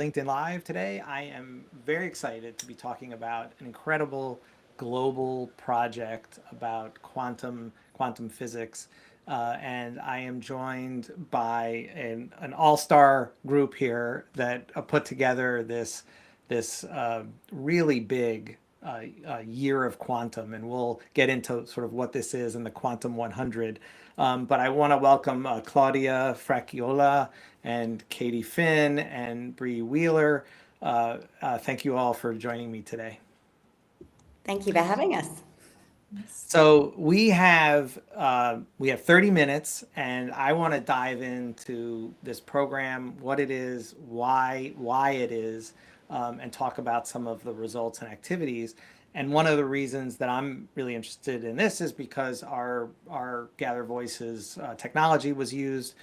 LinkedIn Live today. I am very excited to be talking about an incredible global project about quantum physics. And I am joined by an all-star group here that put together this really big year of quantum, and we'll get into sort of what this is in the Quantum 100. But I want to welcome Claudia Fracciola and Katie Finn and Bree Wheeler. Thank you all for joining me today. Thank you for having us. So we have 30 minutes, and I want to dive into this program, what it is, why it is, and talk about some of the results and activities. And one of the reasons that I'm really interested in this is because our Gather Voices technology was used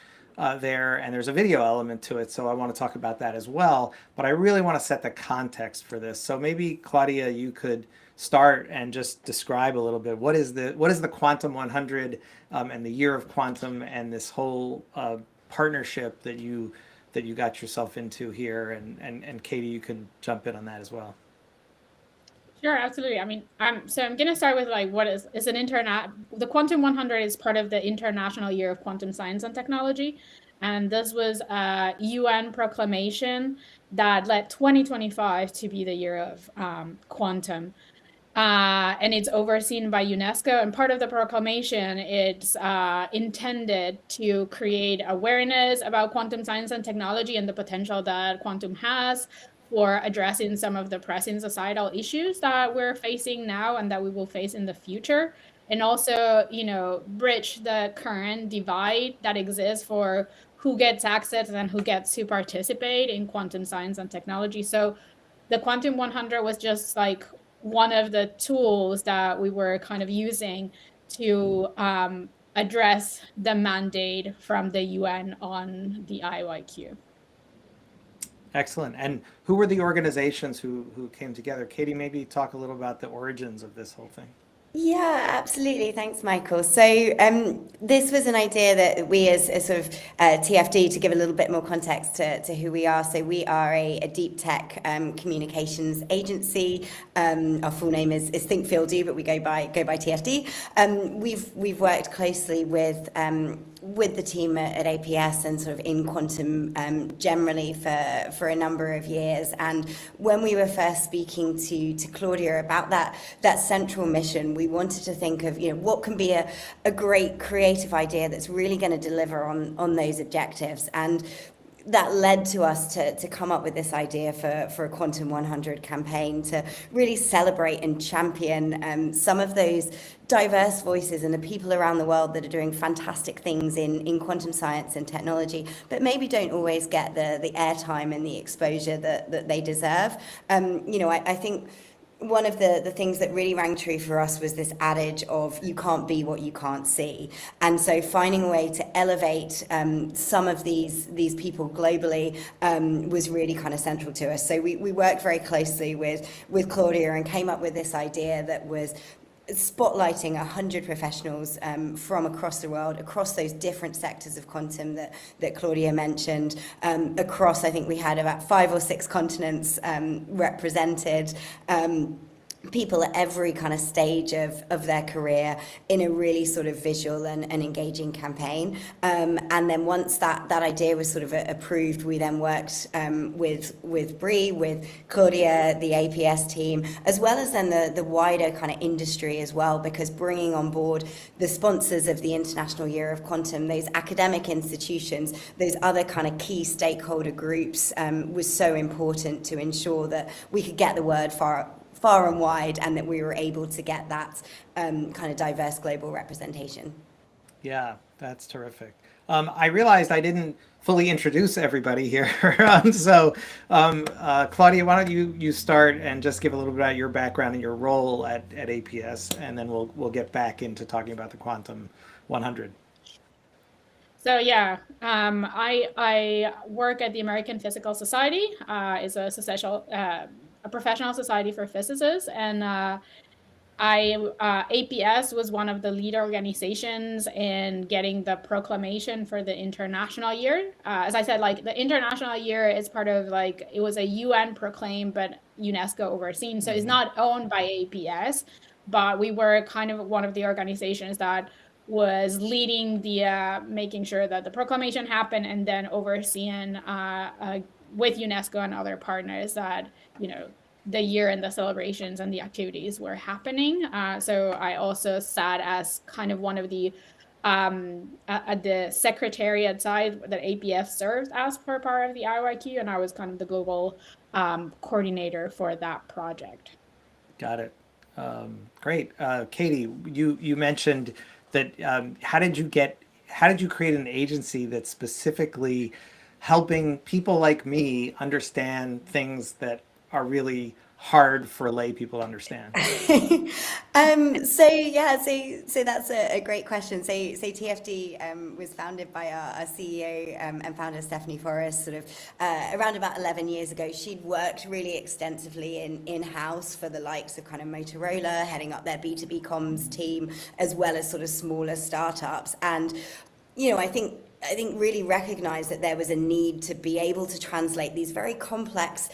there, and there's a video element to it. So I want to talk about that as well. But I really want to set the context for this. So maybe Claudia, you could start and just describe a little bit what is the Quantum 100 and the year of quantum and this whole partnership that you got yourself into here, and Katie, you can jump in on that as well. Sure, absolutely. I mean, I'm gonna start with like what is an internet. The Quantum 100 is part of the International Year of Quantum Science and Technology, and this was a UN proclamation that led 2025 to be the year of quantum. And it's overseen by UNESCO. And part of the proclamation, it's intended to create awareness about quantum science and technology and the potential that quantum has for addressing some of the pressing societal issues that we're facing now and that we will face in the future. And also, bridge the current divide that exists for who gets access and who gets to participate in quantum science and technology. So the Quantum 100 was just like one of the tools that we were kind of using to address the mandate from the UN on the IYQ. Excellent. And who were the organizations who came together? Katie, maybe talk a little about the origins of this whole thing. Yeah, absolutely. Thanks, Michael. So this was an idea that we as sort of TFD, to give a little bit more context to who we are. So we are a deep tech communications agency. Our full name is ThinkFieldU, but we go by TFD. We've worked closely with the team at APS and sort of in quantum generally for a number of years. And when we were first speaking to Claudia about that central mission, we wanted to think of what can be a great creative idea that's really going to deliver on those objectives. And that led to us to come up with this idea for a Quantum 100 campaign to really celebrate and champion some of those diverse voices and the people around the world that are doing fantastic things in quantum science and technology, but maybe don't always get the airtime and the exposure that they deserve. I think one of the things that really rang true for us was this adage of you can't be what you can't see. And so finding a way to elevate some of these people globally was really kind of central to us. So we worked very closely with Claudia and came up with this idea that was spotlighting 100 professionals from across the world, across those different sectors of quantum that Claudia mentioned, across, I think we had about 5 or 6 continents represented. People at every kind of stage of their career in a really sort of visual and engaging campaign. And then once that idea was sort of approved, we then worked with Bree, with Claudia, the APS team, as well as then the wider kind of industry as well, because bringing on board the sponsors of the International Year of Quantum, those academic institutions, those other kind of key stakeholder groups was so important to ensure that we could get the word far and wide, and that we were able to get that kind of diverse global representation. Yeah, that's terrific. I realized I didn't fully introduce everybody here. Claudia, why don't you start and just give a little bit about your background and your role at APS, and then we'll get back into talking about the Quantum 100. So yeah, I work at the American Physical Society. It's a professional society for physicists, and APS was one of the lead organizations in getting the proclamation for the International Year. As I said, like the International Year is part of like, it was a UN proclaimed, but UNESCO overseen. So it's not owned by APS, but we were kind of one of the organizations that was leading the making sure that the proclamation happened, and then overseeing with UNESCO and other partners that, you know, the year and the celebrations and the activities were happening. So I also sat as kind of one of the at the secretariat side that APF serves as for part of the IYQ, and I was kind of the global coordinator for that project. Got it. Great. Katie, you mentioned that. How did you create an agency that's specifically helping people like me understand things that are really hard for lay people to understand? So that's a great question. So TFD was founded by our CEO and founder Stephanie Forrest sort of around about 11 years ago. She'd worked really extensively in-house for the likes of kind of Motorola, heading up their B2B comms team, as well as sort of smaller startups. And, you know, I think really recognized that there was a need to be able to translate these very complex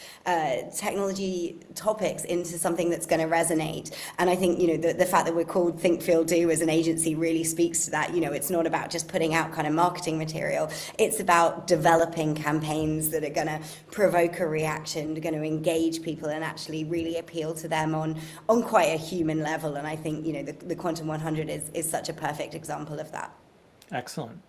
technology topics into something that's going to resonate. And I think, you know, the fact that we're called Think, Feel, Do as an agency really speaks to that. You know, it's not about just putting out kind of marketing material. It's about developing campaigns that are going to provoke a reaction, going to engage people and actually really appeal to them on quite a human level. And I think, you know, the Quantum 100 is such a perfect example of that. Excellent.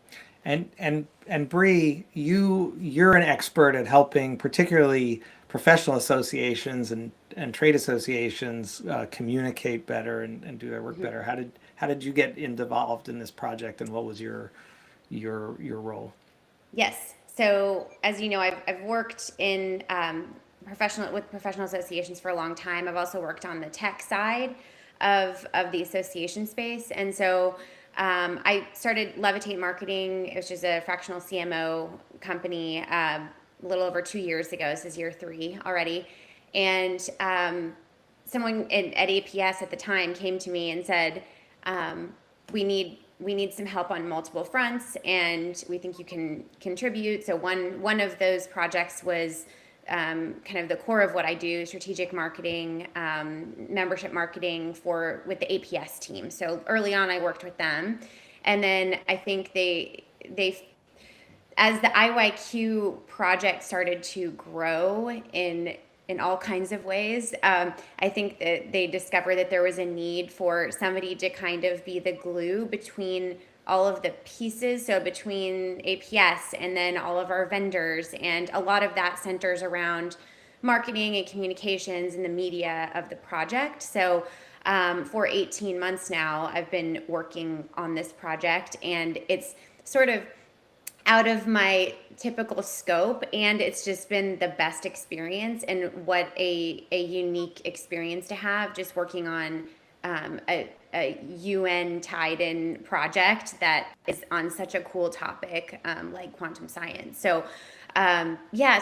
And Bree, you're an expert at helping particularly professional associations and trade associations communicate better and do their work better. How did you get involved in this project, and what was your role? Yes. So as you know, I've worked in professional associations for a long time. I've also worked on the tech side of the association space, and so I started Levitate Marketing, which is a fractional CMO company, a little over 2 years ago. This is year 3 already. And someone at APS at the time came to me and said, we need some help on multiple fronts, and we think you can contribute. So one of those projects was kind of the core of what I do, strategic marketing, membership marketing with the APS team. So early on, I worked with them. And then I think they as the IYQ project started to grow in all kinds of ways, I think that they discovered that there was a need for somebody to kind of be the glue between all of the pieces, so between APS and then all of our vendors, and a lot of that centers around marketing and communications and the media of the project. So for 18 months now, I've been working on this project, and it's sort of out of my typical scope, and it's just been the best experience, and what a unique experience to have, just working on a UN tied in project that is on such a cool topic like quantum science. So so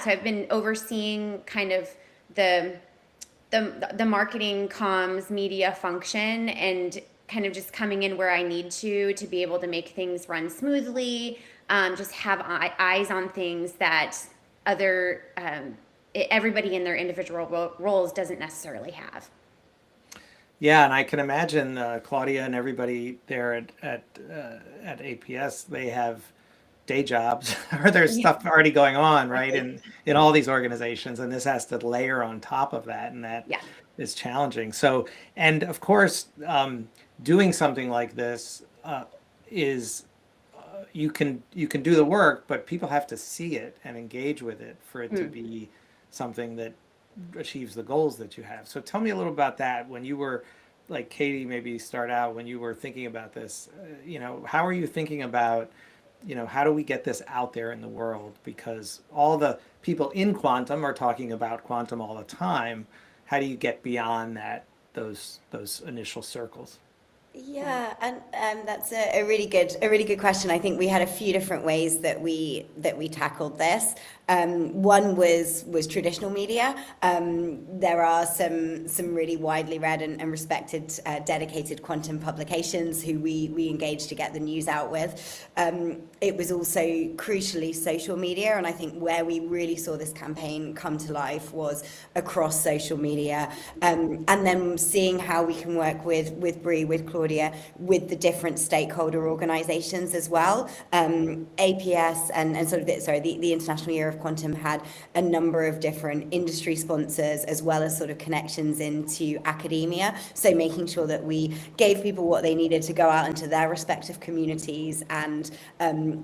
I've been overseeing kind of the marketing comms media function, and kind of just coming in where I need to be able to make things run smoothly, just have eyes on things that everybody in their individual roles doesn't necessarily have. Yeah, and I can imagine Claudia and everybody there at APS, they have day jobs or there's stuff already going on, right? In all these organizations, and this has to layer on top of that, and that is challenging. So, and of course, doing something like this is you can do the work, but people have to see it and engage with it for it to be something that achieves the goals that you have. So tell me a little about that. When you were, like Katie, maybe start out when you were thinking about this, how are you thinking about, how do we get this out there in the world? Because all the people in quantum are talking about quantum all the time. How do you get beyond those initial circles? Yeah, and that's a really good question. I think we had a few different ways that we tackled this. One was traditional media. There are some really widely read and respected dedicated quantum publications who we engaged to get the news out with. It was also crucially social media, and I think where we really saw this campaign come to life was across social media, and then seeing how we can work with Bree, with Claudia, with the different stakeholder organisations as well. APS and sort of the International Year of Quantum had a number of different industry sponsors as well as sort of connections into academia. So making sure that we gave people what they needed to go out into their respective communities and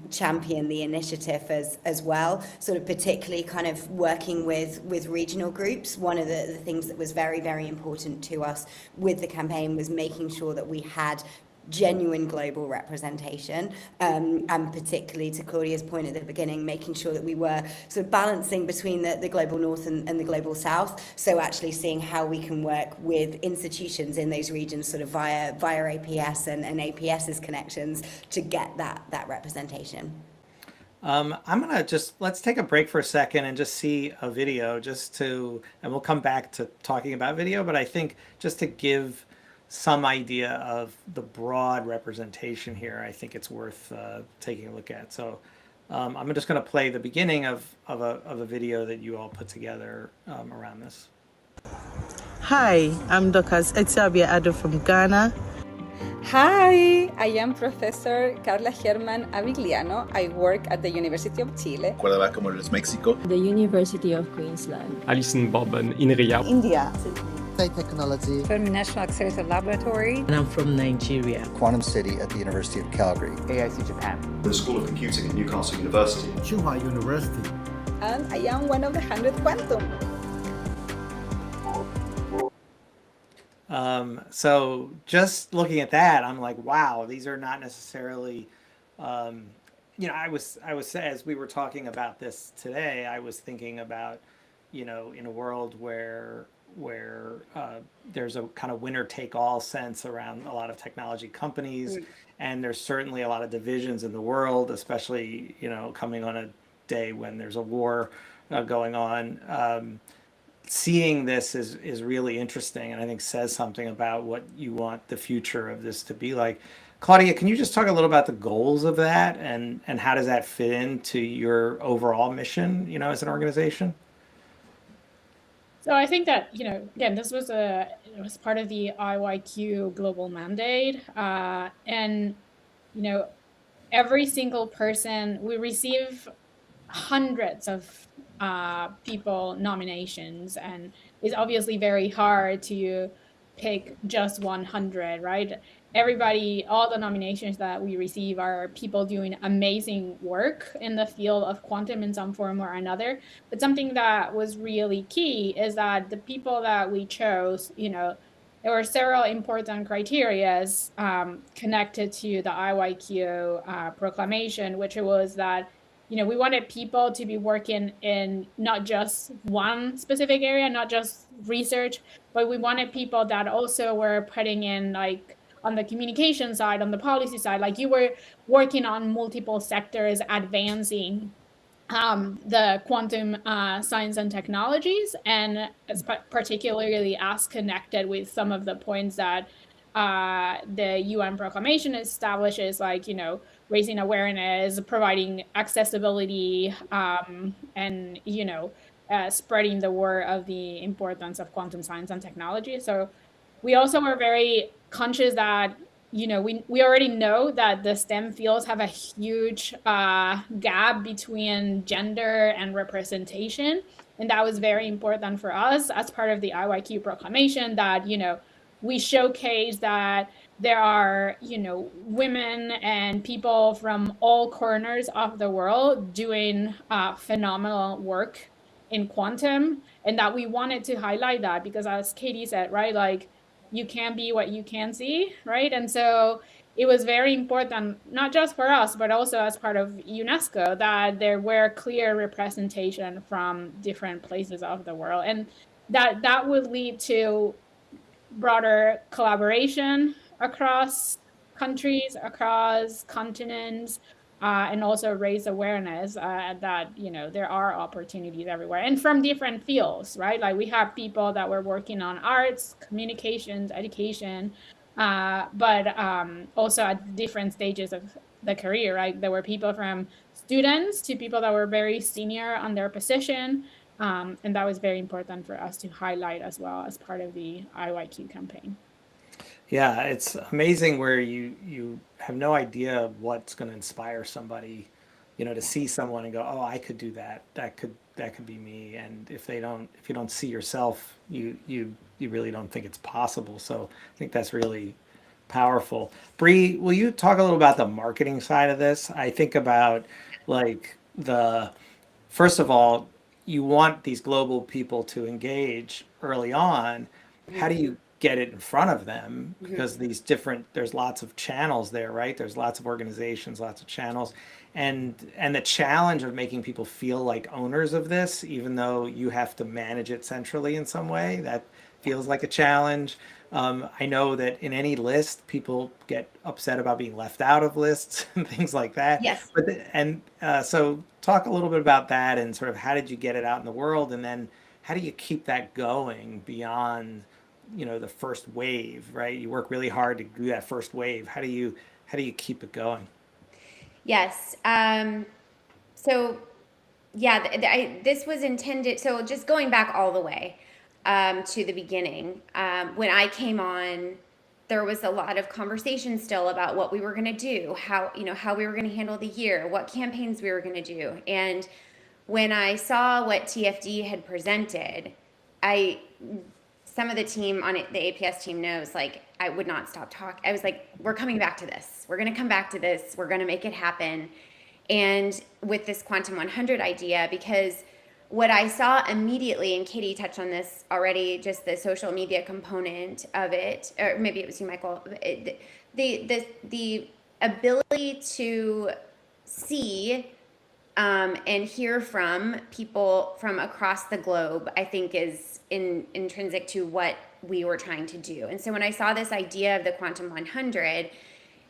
champion the initiative as well. Sort of particularly kind of working with regional groups. One of the things that was very, very important to us with the campaign was making sure that we had genuine global representation, and particularly to Claudia's point at the beginning, making sure that we were sort of balancing between the global north and the global south. So actually seeing how we can work with institutions in those regions sort of via APS and APS's connections to get that representation. I'm gonna let's take a break for a second and just see a video and we'll come back to talking about video, but I think just to give some idea of the broad representation here, I think it's worth taking a look at. So I'm just going to play the beginning of a video that you all put together around this. Hi, I'm Dr. Etiabia Ado from Ghana. Hi, I am Professor Carla Germán Avigliano. I work at the University of Chile. Cuernavaca, Morelos, Mexico. The University of Queensland. Alison Bobbin in Riyadh. India. Technology. From the National Accelerator Laboratory. And I'm from Nigeria. Quantum City at the University of Calgary. AIC Japan. The School of Computing at Newcastle University. Tsinghua University. And I am one of the 100 Quantum. So just looking at that, I'm like, wow, these are not necessarily, I was as we were talking about this today, I was thinking about, in a world where there's a kind of winner take all sense around a lot of technology companies, and there's certainly a lot of divisions in the world, especially, coming on a day when there's a war going on. Seeing this is really interesting, and I think says something about what you want the future of this to be like. Claudia, can you just talk a little about the goals of that and how does that fit into your overall mission, as an organization? So I think that, again, this was it was part of the IYQ global mandate. And, every single person, we receive hundreds of people nominations, and it's obviously very hard to pick just 100, right? Everybody, all the nominations that we receive are people doing amazing work in the field of quantum in some form or another. But something that was really key is that the people that we chose, there were several important criteria connected to the IYQ proclamation, which was that we wanted people to be working in not just one specific area, not just research, but we wanted people that also were putting in, like, on the communication side, on the policy side, like you were working on multiple sectors, advancing the quantum science and technologies, and particularly as connected with some of the points that the UN proclamation establishes, like, raising awareness, providing accessibility, and, spreading the word of the importance of quantum science and technology. So we also were very conscious that, we already know that the STEM fields have a huge gap between gender and representation. And that was very important for us as part of the IYQ proclamation, that, we showcase that there are, women and people from all corners of the world doing phenomenal work in quantum, and that we wanted to highlight that because, as Katie said, right, like, you can't be what you can see, right? And so it was very important, not just for us, but also as part of UNESCO, that there were clear representation from different places of the world. And that would lead to broader collaboration across countries, across continents, and also raise awareness that, you know, there are opportunities everywhere and from different fields, right? Like we have people that were working on arts, communications, education, but also at different stages of the career, right? There were people from students to people that were very senior on their position. And that was very important for us to highlight as well as part of the IYQ campaign. Yeah, it's amazing where you have no idea what's going to inspire somebody, you know, to see someone and go, oh, I could do that. That could be me. And if you don't see yourself, you really don't think it's possible. So I think that's really powerful. Bree, will you talk a little about the marketing side of this? I think about like first of all, you want these global people to engage early on. How do you get it in front of them? Because there's lots of channels there, right? There's lots of organizations, lots of channels. And the challenge of making people feel like owners of this, even though you have to manage it centrally in some way, that feels like a challenge. I know that in any list, people get upset about being left out of lists and things like that. Yes. So talk a little bit about that and sort of how did you get it out in the world? And then how do you keep that going beyond, you know, the first wave, right? You work really hard to do that first wave. How do you keep it going? Yes. So yeah, this was intended. So just going back all the way to the beginning, when I came on, there was a lot of conversation still about what we were going to do, how we were going to handle the year, what campaigns we were going to do. And when I saw what TFD had presented, some of the team on it, the APS team knows, like, I would not stop talking. I was like, we're coming back to this. We're going to come back to this. We're going to make it happen. And with this Quantum 100 idea, because what I saw immediately, and Katie touched on this already, just the social media component of it, or maybe it was you, Michael, the ability to see and hear from people from across the globe, I think is intrinsic to what we were trying to do. And so when I saw this idea of the Quantum 100,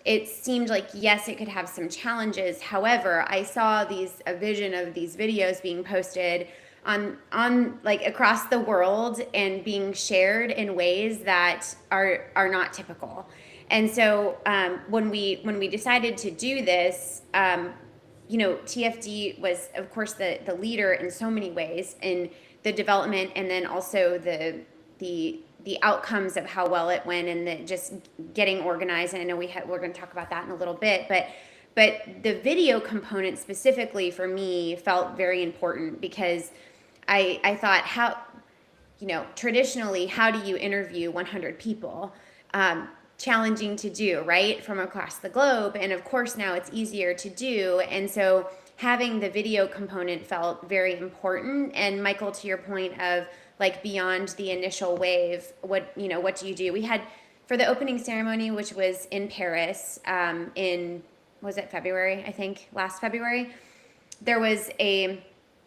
it seemed like, yes, it could have some challenges. However, I saw a vision of these videos being posted on like across the world and being shared in ways that are not typical. And so when we decided to do this, you know, TFD was, of course, the leader in so many ways in the development, and then also the outcomes of how well it went, and just getting organized. And I know we're going to talk about that in a little bit, but the video component specifically for me felt very important, because I thought, how, you know, traditionally, how do you interview 100 people? Challenging to do, right, from across the globe. And of course now it's easier to do, and so having the video component felt very important. And Michael, to your point of like beyond the initial wave, what do you do? We had, for the opening ceremony, which was in Paris was it February? I think last February, there was a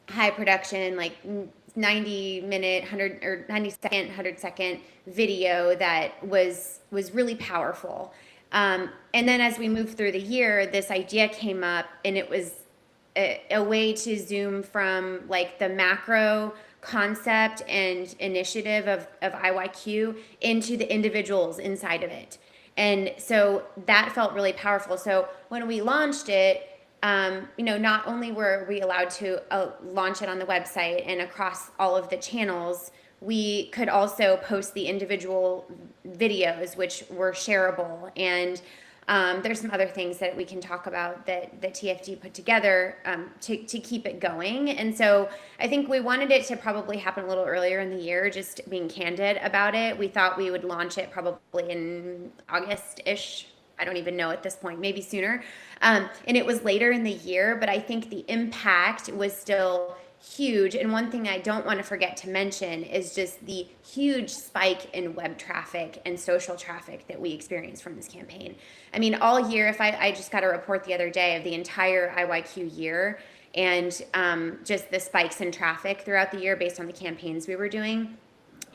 high production, like 90-minute, 100-second video that was really powerful. And then as we moved through the year, this idea came up, and it was a way to zoom from like the macro concept and initiative of IYQ into the individuals inside of it. And so that felt really powerful. So when we launched it, you know, not only were we allowed to launch it on the website and across all of the channels, we could also post the individual videos, which were shareable. And there's some other things that we can talk about that TFD put together to keep it going. And so I think we wanted it to probably happen a little earlier in the year, just being candid about it. We thought we would launch it probably in August-ish. I don't even know at this point, maybe sooner. And it was later in the year, but I think the impact was still huge. And one thing I don't want to forget to mention is just the huge spike in web traffic and social traffic that we experienced from this campaign. I mean, all year, I just got a report the other day of the entire IYQ year, and just the spikes in traffic throughout the year based on the campaigns we were doing.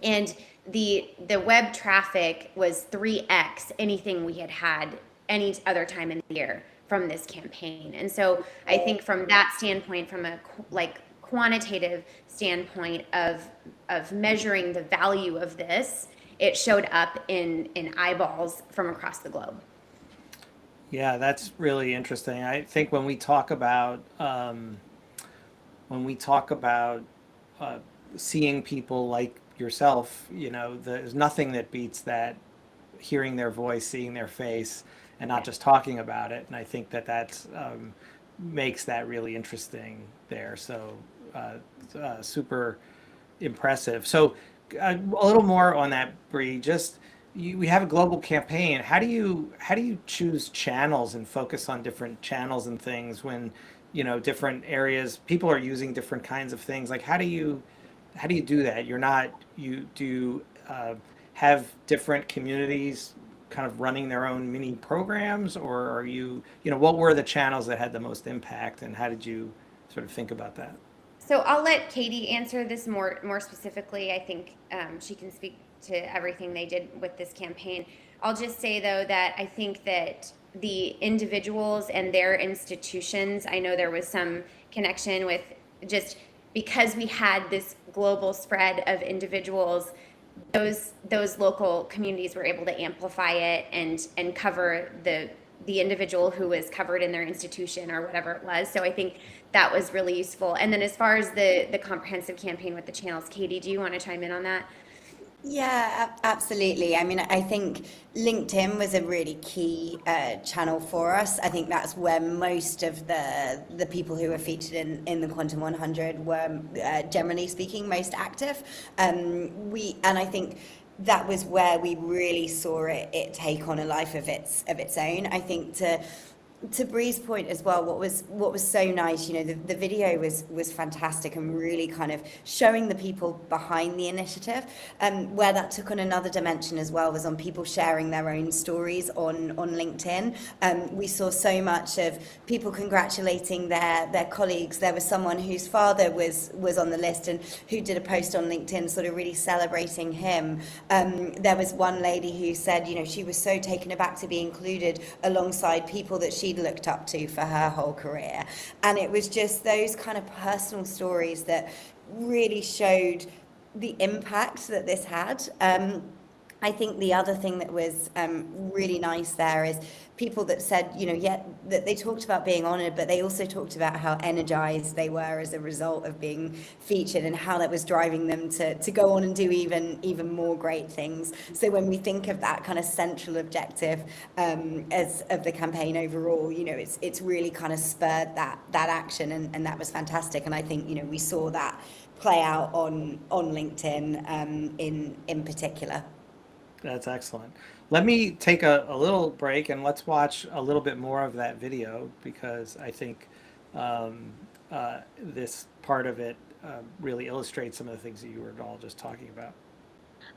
And the web traffic was 3x anything we had any other time in the year from this campaign. And so I think from that standpoint, from a quantitative standpoint of measuring the value of this, it showed up in eyeballs from across the globe. Yeah, that's really interesting. I think when we talk about seeing people like yourself, there's nothing that beats that, hearing their voice, seeing their face, and not just talking about it. And I think that's makes that really interesting there. So super impressive. So a little more on that, Bree. We have a global campaign. How do you choose channels and focus on different channels and things when different areas, people are using different kinds of things? Like how do you do that? Do have different communities kind of running their own mini programs, or are what were the channels that had the most impact, and how did you sort of think about that? So I'll let Katie answer this more specifically. I think she can speak to everything they did with this campaign. I'll just say though that I think that the individuals and their institutions, I know there was some connection with, just because we had this global spread of individuals, those local communities were able to amplify it and cover the individual who was covered in their institution or whatever it was. So I think that was really useful. And then as far as the comprehensive campaign with the channels, Katie, do you want to chime in on that? Yeah, absolutely. I mean, I think LinkedIn was a really key channel for us. I think that's where most of the people who were featured in the Quantum 100 were, generally speaking, most active. And I think that was where we really saw it take on a life of its own. I think to Bree's point as well, what was so nice, the video was fantastic and really kind of showing the people behind the initiative. Where that took on another dimension as well was on people sharing their own stories on LinkedIn. We saw so much of people congratulating their colleagues. There was someone whose father was on the list and who did a post on LinkedIn sort of really celebrating him. There was one lady who said, she was so taken aback to be included alongside people that she'd looked up to for her whole career. And it was just those kind of personal stories that really showed the impact that this had. I think the other thing that was really nice there is people that said, that they talked about being honored, but they also talked about how energized they were as a result of being featured and how that was driving them to go on and do even more great things. So when we think of that kind of central objective as of the campaign overall, it's really kind of spurred that action, and that was fantastic. And I think, we saw that play out on LinkedIn in particular. That's excellent. Let me take a little break and let's watch a little bit more of that video, because I think this part of it really illustrates some of the things that you were all just talking about.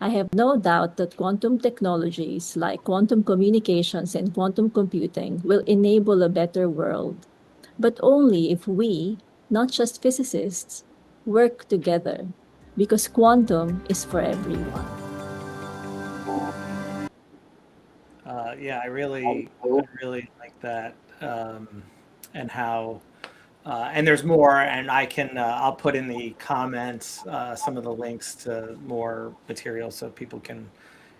I have no doubt that quantum technologies like quantum communications and quantum computing will enable a better world, but only if we, not just physicists, work together, because quantum is for everyone. Yeah, I really like that, and how, and there's more, and I'll put in the comments some of the links to more material so people can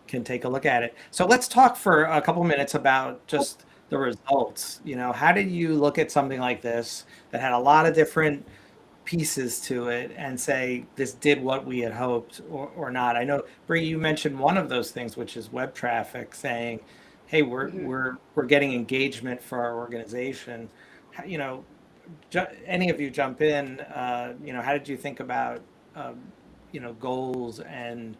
take a look at it. So let's talk for a couple minutes about just the results. How did you look at something like this that had a lot of different pieces to it and say this did what we had hoped or not? I know, Bree, you mentioned one of those things, which is web traffic, saying, hey, we're getting engagement for our organization. Any of you jump in, how did you think about goals and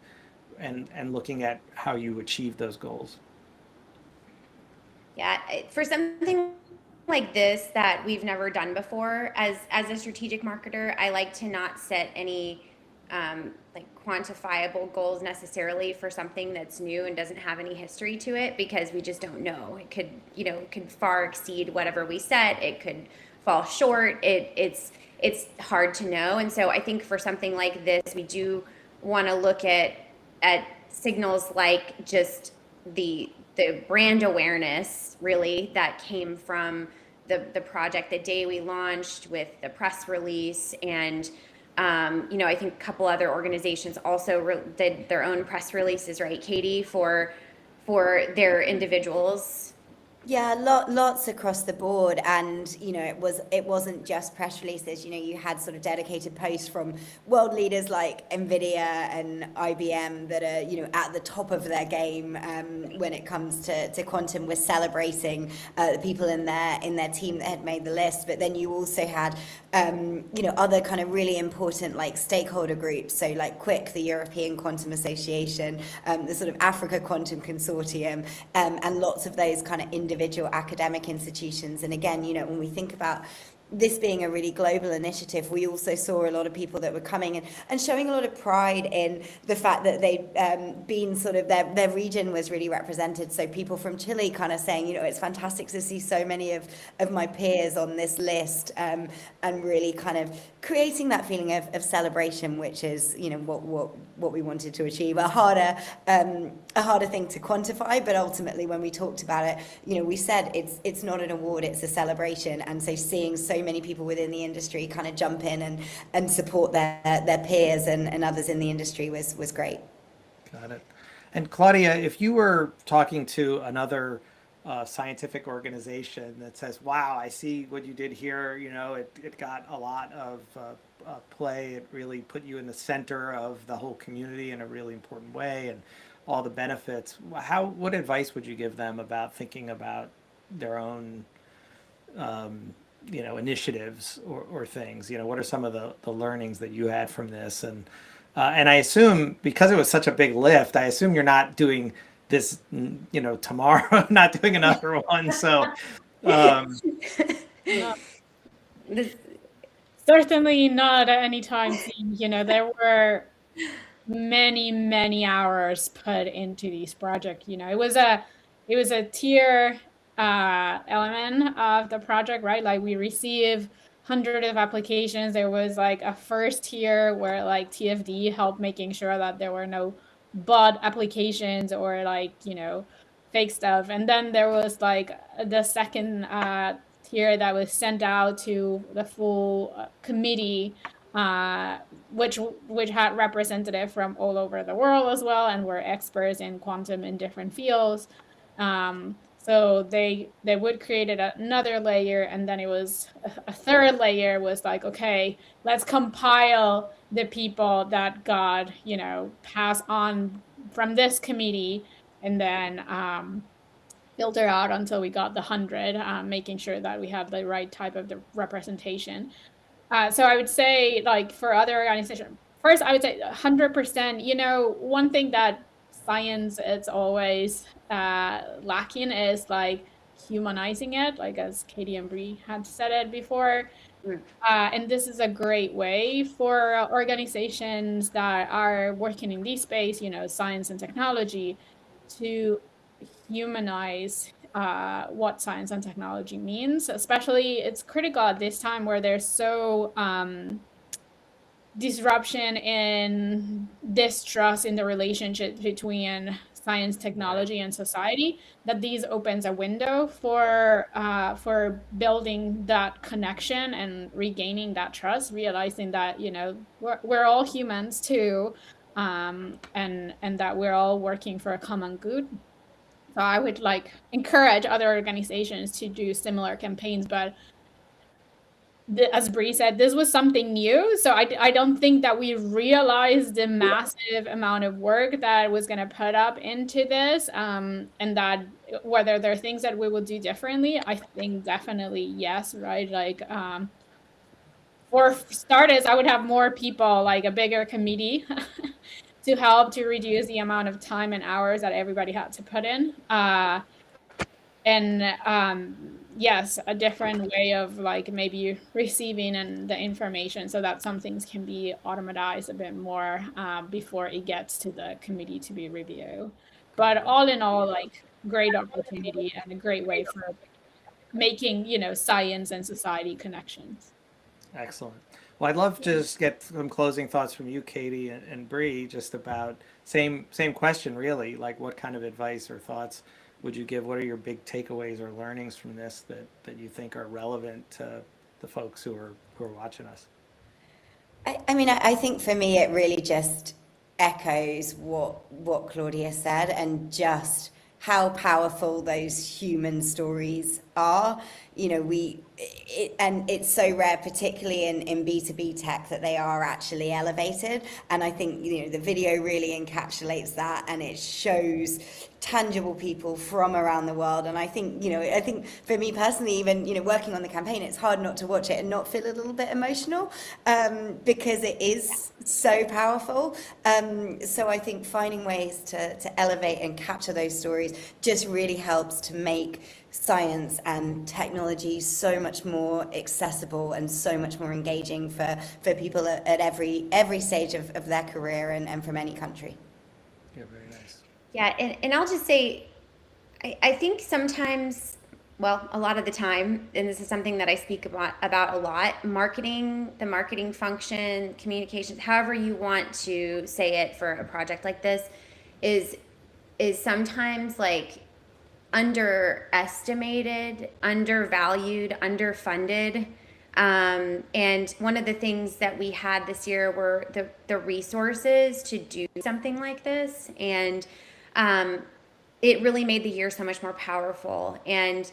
looking at how you achieve those goals? Yeah, for something like this that we've never done before, as a strategic marketer, I like to not set any quantifiable goals necessarily for something that's new and doesn't have any history to it, because we just don't know. It could far exceed whatever we set. It could fall short. It's hard to know. And so I think for something like this, we do want to look at signals like just the brand awareness really that came from the project the day we launched with the press release. And I think a couple other organizations also did their own press releases, right, Katie, for their individuals. Yeah, lots across the board, and it wasn't just press releases. You had sort of dedicated posts from world leaders like Nvidia and IBM that are at the top of their game when it comes to quantum. We're celebrating the people in their team that had made the list, but then you also had other kind of really important like stakeholder groups. So like QUIC, the European Quantum Association, the sort of Africa Quantum Consortium, and lots of those kind of individual academic institutions. And again, when we think about this being a really global initiative, we also saw a lot of people that were coming and showing a lot of pride in the fact that they'd been sort of, their region was really represented. So people from Chile kind of saying, it's fantastic to see so many of my peers on this list, and really kind of creating that feeling of celebration, which is, what we wanted to achieve. A harder thing to quantify, but ultimately when we talked about it, we said it's not an award, it's a celebration. And so seeing so many people within the industry kind of jump in and support their peers and others in the industry was great. Got it. And Claudia, if you were talking to another scientific organization that says, wow, I see what you did here, it got a lot of play, it really put you in the center of the whole community in a really important way, and all the benefits, what advice would you give them about thinking about their own initiatives or things? What are some of the learnings that you had from this? And I assume, because it was such a big lift, I assume you're not doing this, tomorrow, not doing another one. So, certainly not at any time soon. There were many hours put into this project. It was a tier element of the project, right? Like we receive hundreds of applications. There was like a first tier where like TFD helped making sure that there were no bot applications or like fake stuff, and then there was like the second tier that was sent out to the full committee, which had representatives from all over the world as well, and were experts in quantum in different fields. So they would create another layer, and then it was a third layer was like, okay, let's compile the people that got, passed on from this committee, and then filter out until we got the 100, making sure that we have the right type of the representation. So I would say, like for other organizations, first I would say 100%. One thing that science is always lacking is like humanizing it, like as Katie and Bree had said it before. And this is a great way for organizations that are working in this space, science and technology, to humanize what science and technology means. Especially, it's critical at this time where there's so disruption in distrust in the relationship between science, technology, and society, that these opens a window for building that connection and regaining that trust, realizing that we're all humans too, and that we're all working for a common good. So I would encourage other organizations to do similar campaigns, but as Bree said, this was something new, so I don't think that we realized the massive amount of work that was going to put up into this, and that whether there are things that we will do differently. I think definitely yes, right? For starters, I would have more people, like a bigger committee, to help to reduce the amount of time and hours that everybody had to put in, yes, a different way of maybe receiving and the information, so that some things can be automatized a bit more before it gets to the committee to be reviewed. But all in all, great opportunity and a great way for making science and society connections. Excellent. Well, I'd love to just get some closing thoughts from you, Katie and Bree, just about same question, really. Like, what kind of advice or thoughts would you give? What are your big takeaways or learnings from this that you think are relevant to the folks who are watching us? I mean, I think for me, it really just echoes what Claudia said, and just how powerful those human stories are. You know, and it's so rare, particularly in B2B tech, that they are actually elevated. And I think, you know, the video really encapsulates that, and it shows tangible people from around the world. And I think, you know, I think for me personally, even, you know, working on the campaign, it's hard not to watch it and not feel a little bit emotional, because it is so powerful. So I think finding ways to elevate and capture those stories just really helps to make science and technology so much more accessible and so much more engaging for people at every stage of their career and from any country. Yeah, very nice. Yeah, and I'll just say, I think sometimes, well, a lot of the time, and this is something that I speak about a lot, marketing, the marketing function, communications, however you want to say it for a project like this, is sometimes like underestimated, undervalued, underfunded. And one of the things that we had this year were the resources to do something like this. And it really made the year so much more powerful. And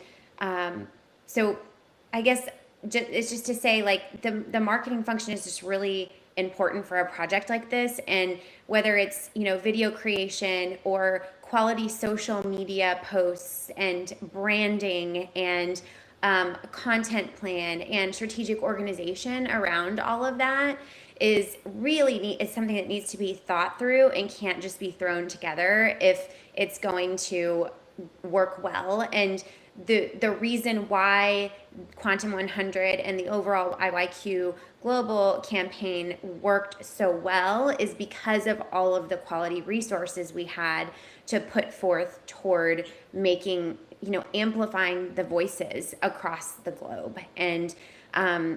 so I guess it's just to say, like, the marketing function is just really important for a project like this. And whether it's, you know, video creation or quality social media posts and branding and content plan and strategic organization around all of that is really is something that needs to be thought through and can't just be thrown together if it's going to work well. And the reason why Quantum 100 and the overall IYQ global campaign worked so well is because of all of the quality resources we had to put forth toward making, you know, amplifying the voices across the globe. And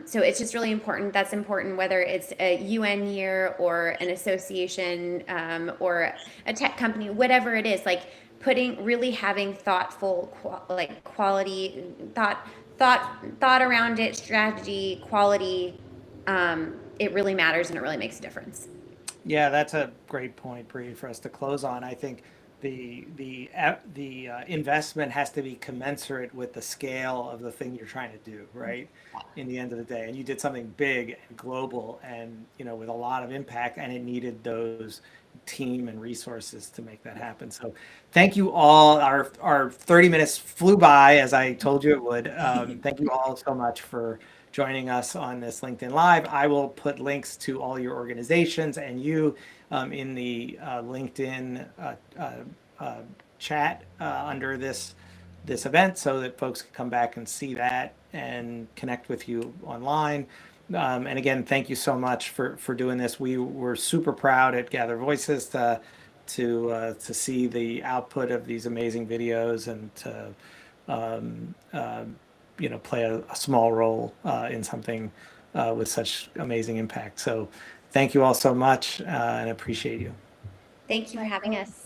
so it's just really important. That's important, whether it's a UN year or an association or a tech company, whatever it is, like really having thoughtful, quality thought around it, strategy, quality. It really matters, and it really makes a difference. Yeah, that's a great point, Bree, for us to close on. I think the investment has to be commensurate with the scale of the thing you're trying to do, right? In the end of the day, and you did something big and global, and, you know, with a lot of impact, and it needed those team and resources to make that happen. So thank you all. Our 30 minutes flew by, as I told you it would. Thank you all so much for joining us on this LinkedIn Live. I will put links to all your organizations and you in the LinkedIn chat under this event, so that folks can come back and see that and connect with you online. And again, thank you so much for doing this. We were super proud at Gather Voices to see the output of these amazing videos and to you know, play a small role in something with such amazing impact. So thank you all so much, and appreciate you. Thank you for having us.